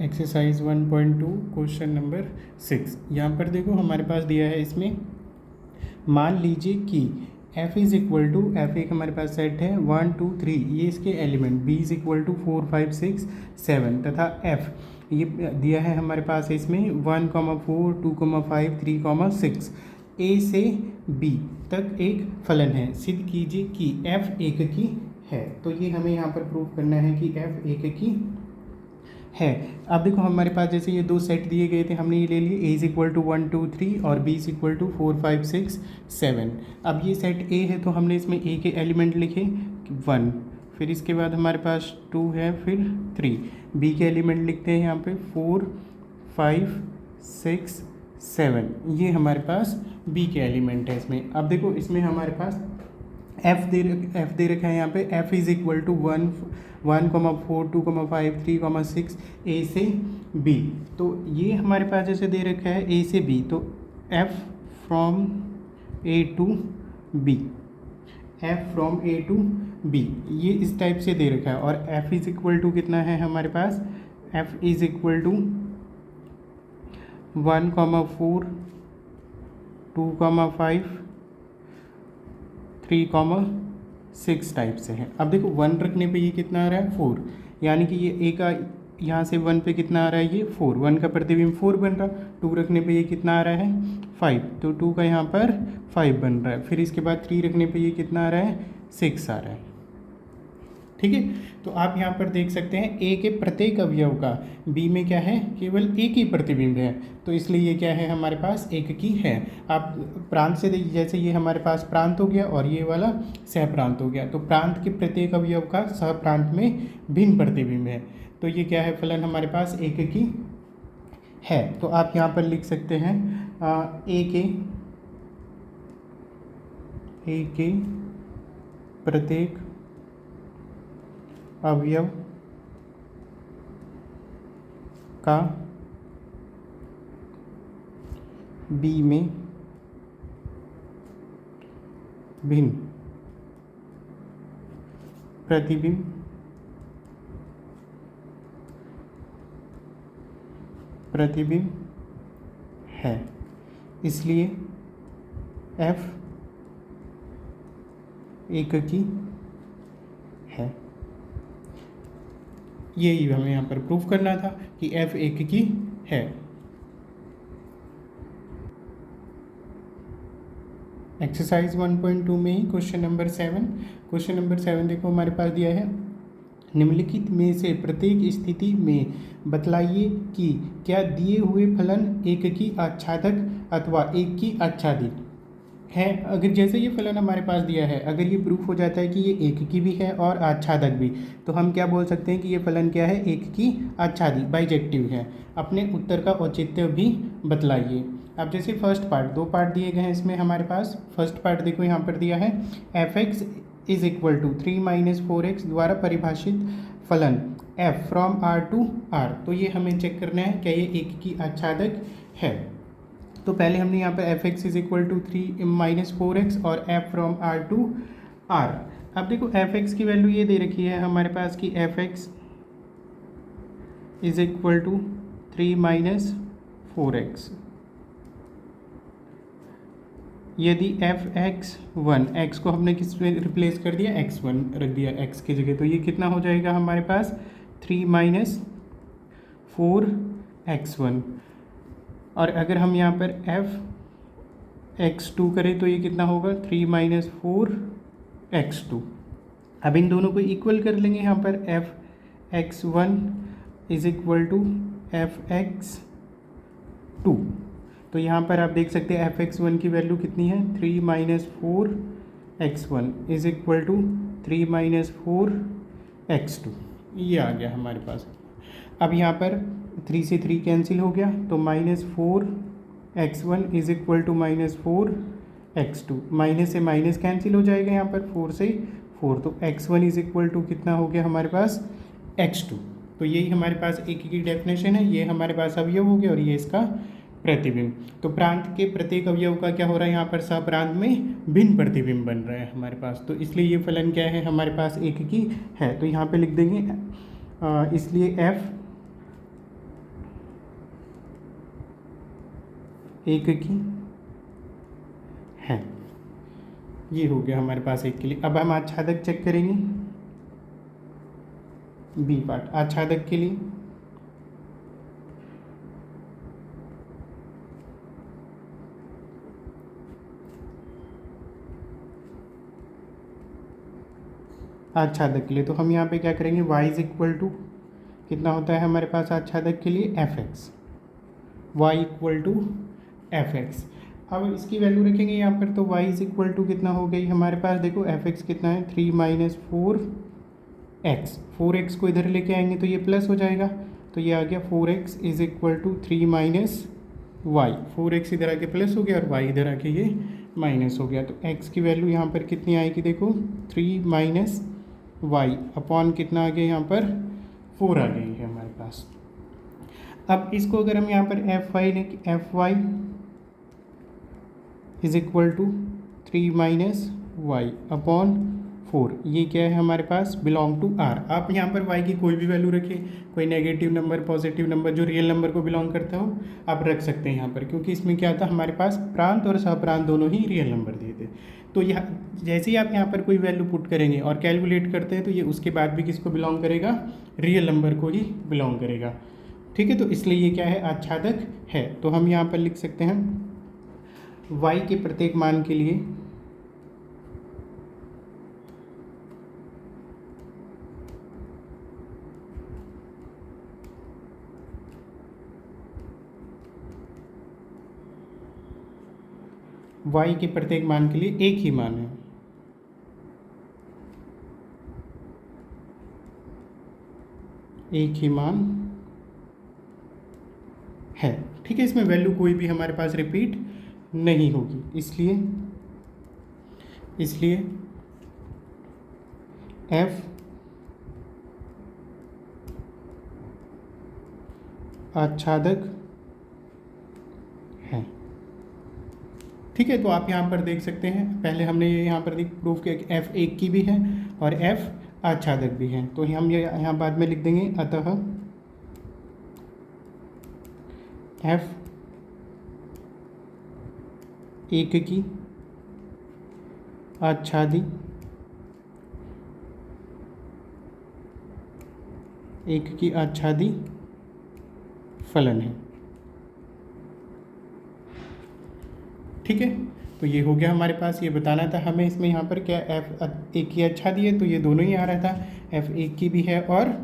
Exercise 1.2 question number 6। यहाँ पर देखो हमारे पास दिया है इसमें, मान लीजिए कि f is equal to F एक हमारे पास सेट है 1 2 3, ये इसके element b is equal to 4 5 6 7 तथा f ये दिया है हमारे पास इसमें 1, 4, 2, 5, 3, 6 a से b तक एक फलन है। सिद्ध कीजिए कि f एक की है। तो ये हमें यहाँ पर प्रूव करना है कि f एक की है। अब देखो हमारे पास जैसे ये दो सेट दिए गए थे, हमने ये ले लिए a इज़ इक्वल टू 1 2 3 और b इज़ इक्वल टू 4 5 6 7। अब ये सेट a है तो हमने इसमें a के एलिमेंट लिखे 1, फिर इसके बाद हमारे पास 2 है, फिर 3। b के एलिमेंट लिखते हैं यहाँ पे 4 5 6 7, ये हमारे पास b के एलिमेंट है इसमें। अब देखो इसमें हमारे पास f दे रखा है यहाँ पे, f is equal to 1 1, 4, 2, 5, 3, 6 a से b। तो ये हमारे पास जैसे दे रखा है a से b, तो f from a to b, f from a to b ये इस टाइप से दे रखा है। और f इज़ इक्वल टू कितना है हमारे पास, f is equal to 1, 4, 2, 5, 3, 6 type से है। अब देखो 1 रखने पे ये कितना आ रहा है 4, यानी कि ये ए का यहाँ से 1 पे कितना आ रहा है ये 4, 1 का प्रतिबिंब 4 बन रहा। 2 रखने पे ये कितना आ रहा है 5, तो 2 का यहाँ पर 5 बन रहा है। फिर इसके बाद 3 रखने पे ये कितना आ रहा है 6 आ रहा है। ठीक है, तो आप यहाँ पर देख सकते हैं ए के प्रत्येक अवयव का बी में क्या है, केवल एक ही प्रतिबिंब है, तो इसलिए ये क्या है हमारे पास एक की है। आप प्रांत से देखिए, जैसे ये हमारे पास प्रांत हो गया और ये वाला सह प्रांत हो गया, तो प्रांत के प्रत्येक अवयव का सह प्रांत में भिन्न प्रतिबिंब है, तो ये क्या है फलन हमारे पास एक की है। तो आप यहाँ पर लिख सकते हैं ए के प्रत्येक अवयव का B में भिन्न प्रतिबिंब है, इसलिए F एक की है। यही हमें यहाँ पर प्रूफ करना था कि f एक की है। एक्सरसाइज 1.2 में ही क्वेश्चन नंबर 7 देखो हमारे पास दिया है, निम्नलिखित में से प्रत्येक स्थिति में बतलाइए कि क्या दिए हुए फलन एक की आच्छादक अथवा एक की आच्छादित है। अगर जैसे ये फलन हमारे पास दिया है, अगर ये प्रूफ हो जाता है कि ये एक की भी है और आच्छादक भी, तो हम क्या बोल सकते हैं कि ये फलन क्या है, एक की आच्छादित बाइजेक्टिव है। अपने उत्तर का औचित्य भी बतलाइए। अब जैसे फर्स्ट पार्ट, दो पार्ट दिए गए हैं इसमें हमारे पास। फर्स्ट पार्ट देखो यहाँ पर दिया है f(x) is equal to 3 - 4x द्वारा परिभाषित फलन f from r to r। तो ये हमें चेक करना है क्या ये एक की आच्छादक है। तो पहले हमने यहाँ पर f(x) is equal to 3 - 4x और f from r to r। अब देखो f(x) की वैल्यू ये दे रखी है हमारे पास कि f(x) is equal to 3 - 4x। यदि f(x1) x को हमने किस में रिप्लेस कर दिया, x1 रख दिया x की जगह, तो ये कितना हो जाएगा हमारे पास 3 - 4x1। और अगर हम यहाँ पर f(x2) करें तो ये कितना होगा 3 - 4x2। अब इन दोनों को इक्वल कर लेंगे यहाँ पर f(x1) is equal to f(x2). तो यहाँ पर आप देख सकते हैं f(x1) की वैल्यू कितनी है 3 - 4x1 is equal to 3 - 4x2, ये आ गया हमारे पास। अब यहाँ पर 3 से 3 कैंसिल हो गया, तो -4x1 is equal to -4x2। Minus से माइनस कैंसिल हो जाएगा यहाँ पर 4 से 4, तो x1 इज इक्वल टू कितना हो गया हमारे पास x2। तो यही हमारे पास एक की डेफिनेशन है, ये हमारे पास अवयव हो गया और ये इसका प्रतिबिंब। तो प्रांत के प्रत्येक अवयव का क्या हो रहा है यहाँ पर सहप्रांत में भिन्न प्रतिबिंब बन रहा है हमारे पास, तो इसलिए ये फलन क्या है हमारे पास एक की है। तो यहाँ पे लिख देंगे इसलिए f एक की है। ये हो गया हमारे पास एक के लिए। अब हम आच्छादक चेक करेंगे, बी पार्ट आच्छादक के लिए। आच्छादक के लिए तो हम यहाँ पे क्या करेंगे, y इज इक्वल टू कितना होता है हमारे पास आच्छादक के लिए, fx, y equal to fx। अब इसकी वैल्यू रखेंगे यहाँ पर, तो y इज इक्वल टू कितना हो गई हमारे पास, देखो fx कितना है 3 माइनस 4x, 4x को इधर लेके आएंगे तो ये प्लस हो जाएगा, तो ये आ गया 4x is equal to 3 minus y, 4x इधर आके प्लस हो गया और y इधर आके ये माइनस हो गया। तो x की वैल्यू यहाँ पर कितनी आएगी, देखो 3 माइनस y अपॉन कितना आ गया यहाँ पर 4 आ गई है हमारे पास। अब इसको अगर हम यहाँ पर fy is equal to 3 minus y upon 4, ये क्या है हमारे पास, बिलोंग टू r। आप यहाँ पर y की कोई भी वैल्यू रखिए, कोई नेगेटिव नंबर, पॉजिटिव नंबर, जो रियल नंबर को बिलोंग करता हो आप रख सकते हैं यहाँ पर, क्योंकि इसमें क्या था हमारे पास प्रांत और सहप्रांत दोनों ही रियल नंबर दिए थे। तो यह जैसे ही आप यहाँ पर कोई वैल्यू पुट करेंगे और कैलकुलेट करते हैं तो ये उसके बाद भी किसको बिलोंग करेगा, रियल नंबर को ही बिलोंग करेगा। ठीक है, तो इसलिए ये क्या है, आच्छादक है। तो हम यहाँ पर लिख सकते हैं y के प्रत्येक मान के लिए y के प्रत्येक मान के लिए एक ही मान है, एक ही मान है। ठीक है, इसमें वैल्यू कोई भी हमारे पास रिपीट नहीं होगी, इसलिए f आच्छादक है। ठीक है, तो आप यहाँ पर देख सकते हैं, पहले हमने ये यहाँ पर प्रूफ किया कि f एक की भी है और f आच्छादक भी है, तो हम ये यहाँ बाद में लिख देंगे, अतः f एक की आच्छादी फलन है। ठीक है, तो ये हो गया हमारे पास, ये बताना था हमें इसमें यहाँ पर क्या f एक की आच्छादी है, तो ये दोनों ही आ रहा था, f एक की भी है और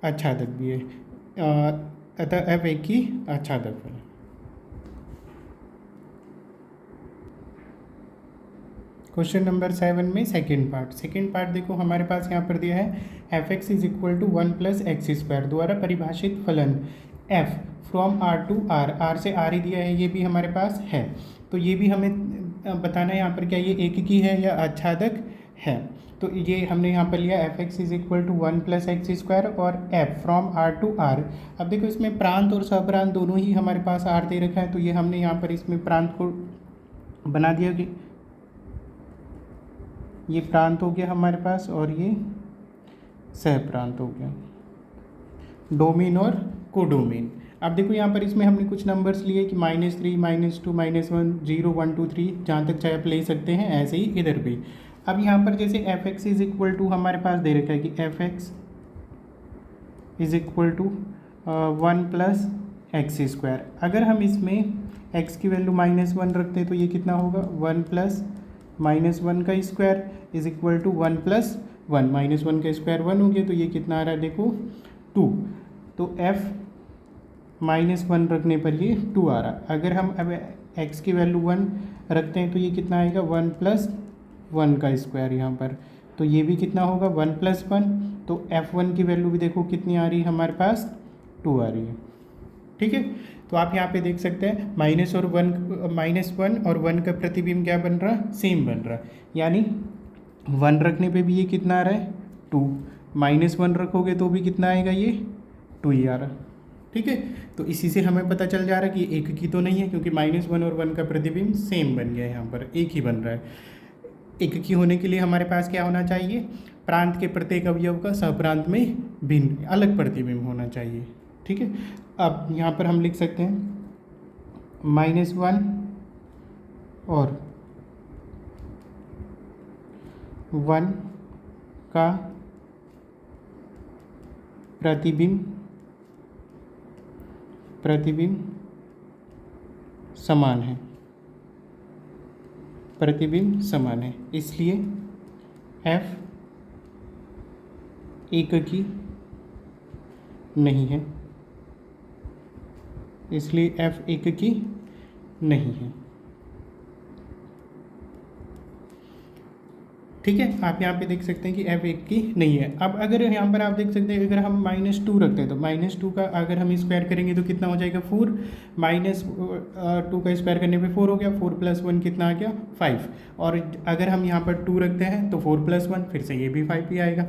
आच्छादक भी है, अतः f एक की आच्छादक फलन। क्वेश्चन नंबर 7 में सेकेंड पार्ट देखो हमारे पास यहाँ पर दिया है f(x) is equal to 1 plus x square द्वारा परिभाषित फलन f from r to r से r ही दिया है, ये भी हमारे पास है। तो ये भी हमें बताना है यहाँ पर क्या ये एक की है या आच्छादक है। तो ये हमने यहाँ पर लिया f(x) is equal to 1 plus x square और f from r to r। अब देखो इसमें प्रांत और सहप्रांत दोनों ही हमारे पास r दे रखा है, तो ये हमने यहाँ पर इसमें प्रांत को बना दिया कि ये प्रांत हो गया हमारे पास और ये सह प्रांत हो गया, डोमेन और कोडोमेन। अब देखो यहाँ पर इसमें हमने कुछ नंबर्स लिए कि -3, -2, -1, 0, 1, 2, 3, जहाँ तक चाहे आप ले सकते हैं, ऐसे ही इधर भी। अब यहाँ पर जैसे f(x) इज इक्वल टू हमारे पास दे रखा है कि f(x) is equal to 1 plus x square. अगर हम इसमें x की वैल्यू -1 रखते हैं तो ये कितना होगा, 1 प्लस -1 का square is equal to 1 plus 1, -1 का स्क्वायर 1 हो गया, तो ये कितना आ रहा है देखो 2। तो f -1 रखने पर ये 2 आ रहा। अगर हम अब x की वैल्यू 1 रखते हैं तो ये कितना आएगा, 1 प्लस 1 का स्क्वायर यहाँ पर, तो ये भी कितना होगा 1 प्लस 1। तो f1 की वैल्यू भी देखो कितनी आ रही है हमारे पास, 2 आ रही है। ठीक है, तो आप यहाँ पे देख सकते हैं -1 और 1 का प्रतिबिंब क्या बन रहा, सेम बन रहा, यानी 1 रखने पे भी ये कितना आ रहा है 2, -1 रखोगे तो भी कितना आएगा, ये 2 ही आ रहा। ठीक है, तो इसी से हमें पता चल जा रहा है कि एक की तो नहीं है, क्योंकि -1 और 1 का प्रतिबिंब सेम बन गया है, यहाँ पर एक ही बन रहा है। एक की होने के लिए हमारे पास क्या होना चाहिए, प्रांत के प्रत्येक अवयव का सहप्रांत में भिन्न अलग प्रतिबिंब होना चाहिए। ठीक है, अब यहाँ पर हम लिख सकते हैं -1 और 1 का प्रतिबिंब समान है, प्रतिबिंब समान है, इसलिए f एककी नहीं है, इसलिए f एककी नहीं है। ठीक है, आप यहाँ पे देख सकते हैं कि f एक की नहीं है। अब अगर यहाँ पर आप देख सकते हैं, अगर हम -2 रखते हैं तो -2 का अगर हम स्क्वायर करेंगे तो कितना हो जाएगा 4, -2 का स्क्वायर करने पे 4 हो गया, 4 + 1 कितना आ गया 5। और अगर हम यहाँ पर 2 रखते हैं तो 4 + 1 फिर से ये भी 5 ही आएगा।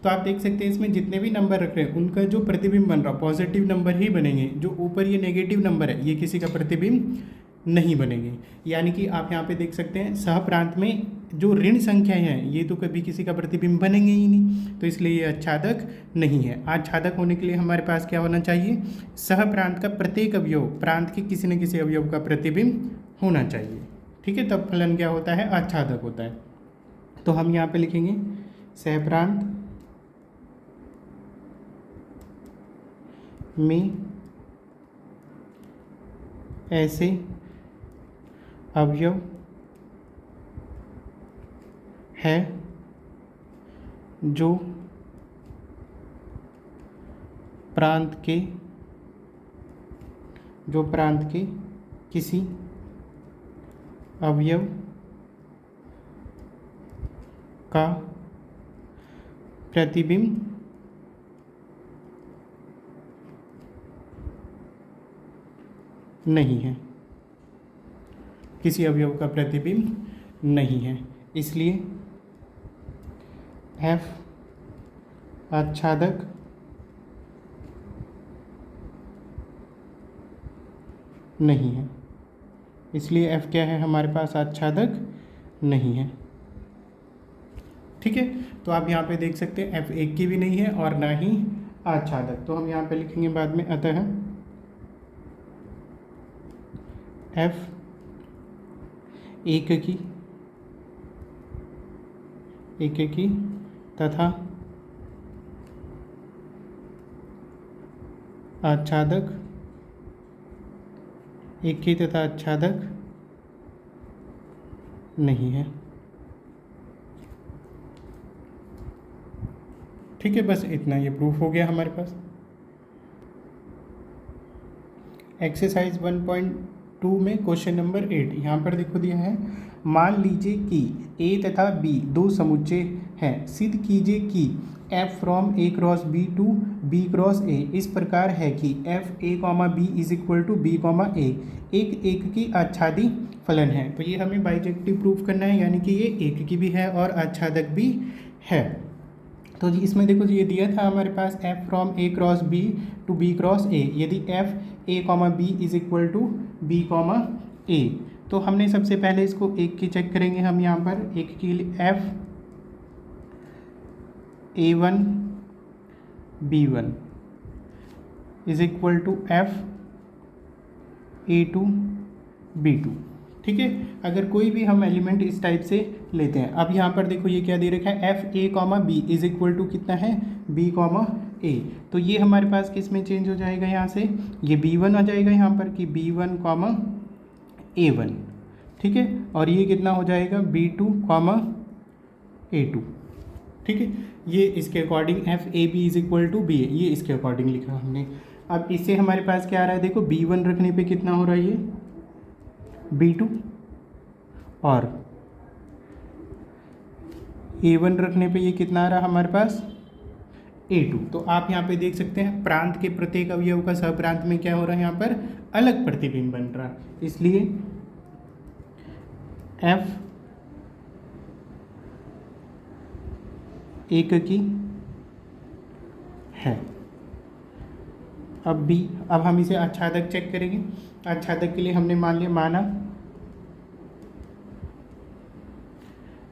तो आप देख सकते हैं इसमें जितने भी नंबर रख रहे हैं उनका जो प्रतिबिंब बन रहा है पॉजिटिव नंबर ही बनेंगे, जो ऊपर ये नेगेटिव नंबर है ये किसी का प्रतिबिंब नहीं बनेंगे। यानी कि आप यहाँ पे देख सकते हैं सहप्रांत में जो ऋण संख्याएं हैं ये तो कभी किसी का प्रतिबिंब बनेंगे ही नहीं, तो इसलिए ये आच्छादक नहीं है। आच्छादक होने के लिए हमारे पास क्या होना चाहिए, सहप्रांत का प्रत्येक अवयव प्रांत के किसी न किसी अवयव का प्रतिबिंब होना चाहिए। ठीक है, तब फलन क्या होता है, आच्छादक होता है। तो हम यहाँ पे लिखेंगे सहप्रांत में ऐसे अवयव है जो प्रांत के किसी अवयव का प्रतिबिंब नहीं है, किसी अवयव का प्रतिबिंब नहीं है, इसलिए f आच्छादक नहीं है, इसलिए f क्या है हमारे पास, आच्छादक नहीं है। ठीक है, तो आप यहाँ पे देख सकते हैं f एक की भी नहीं है और ना ही आच्छादक। तो हम यहाँ पे लिखेंगे बाद में, अतः f एक की तथा आच्छादक एक की तथा आच्छादक नहीं है। ठीक है, बस इतना ये प्रूफ हो गया हमारे पास। एक्सरसाइज 1.2 में क्वेश्चन नंबर 8 यहाँ पर देखो दिया है, मान लीजिए कि A तथा B दो समुच्चय हैं, सिद्ध कीजिए कि f from A cross B to B cross A इस प्रकार है कि f A, B is equal to B, A एक की आच्छादी फलन है। तो ये हमें बाइजेक्टिव प्रूफ करना है, यानी कि ये एक की भी है और आच्छादक भी है। तो जी इसमें देखो जी ये दिया था हमारे पास f from A cross B to B cross A, यदि f A, B is equal to B, A, तो हमने सबसे पहले इसको एक की चेक करेंगे। हम यहाँ पर एक की f A1 B1 is equal to f A2 B2। ठीक है, अगर कोई भी हम एलिमेंट इस टाइप से लेते हैं, अब यहाँ पर देखो ये क्या दे रखा है, f A, B is equal to कितना है B, A, तो ये हमारे पास किस में चेंज हो जाएगा, यहाँ से ये B1 आ जाएगा यहाँ पर कि B1, A1। ठीक है, और ये कितना हो जाएगा B2, A2। ठीक है, ये इसके according f A B is equal to B है, ये इसके अकॉर्डिंग लिखा हमने। अब इससे हमारे पास क्या आ रहा है, देखो B1 रखने पे कितना हो रहा है, ये B2, और A1 रखने पे ये कितना आ रहा है हमारे पास A2। तो आप यहाँ पे देख सकते हैं प्रांत के प्रत्येक अवयव का सहप्रांत में क्या हो रहा है, यहाँ पर अलग प्रतिबिंब बन रहा है, इसलिए f एक की है। अब हम इसे आच्छादक चेक करेंगे। आच्छादक के लिए हमने माना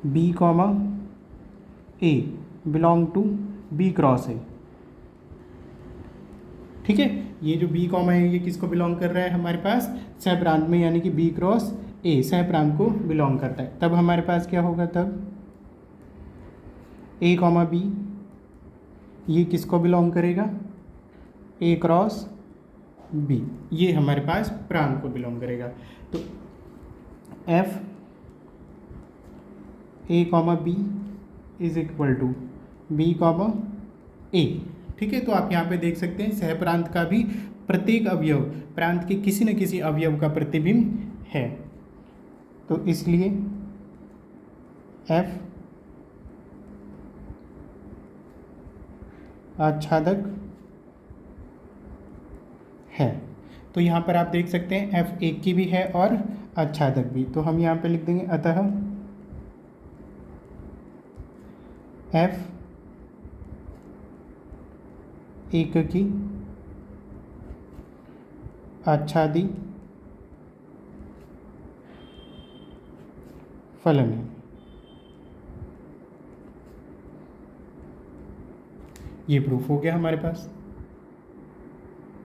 B, A belong to B cross A। ठीक है, ये जो B, A ये किसको बिलोंग कर रहा है हमारे पास सहप्रांत में, यानी कि B क्रॉस ए सह प्रांत को बिलोंग करता है, तब हमारे पास क्या होगा, तब ए कॉमा बी ये किसको बिलोंग करेगा, ए क्रॉस बी, ये हमारे पास प्रांत को बिलोंग करेगा। तो F A comma B is equal to B comma A. ठीक है, तो आप यहाँ पे देख सकते हैं सह प्रांत का भी प्रत्येक अवयव प्रांत के किसी न किसी अवयव का प्रतिबिंब है। तो इसलिए एफ आच्छादक है। तो यहाँ पर आप देख सकते हैं एफ एक की भी है और आच्छादक भी, तो हम यहाँ पे लिख देंगे अतः एफ एक की आच्छादी फलन है। ये प्रूफ हो गया हमारे पास।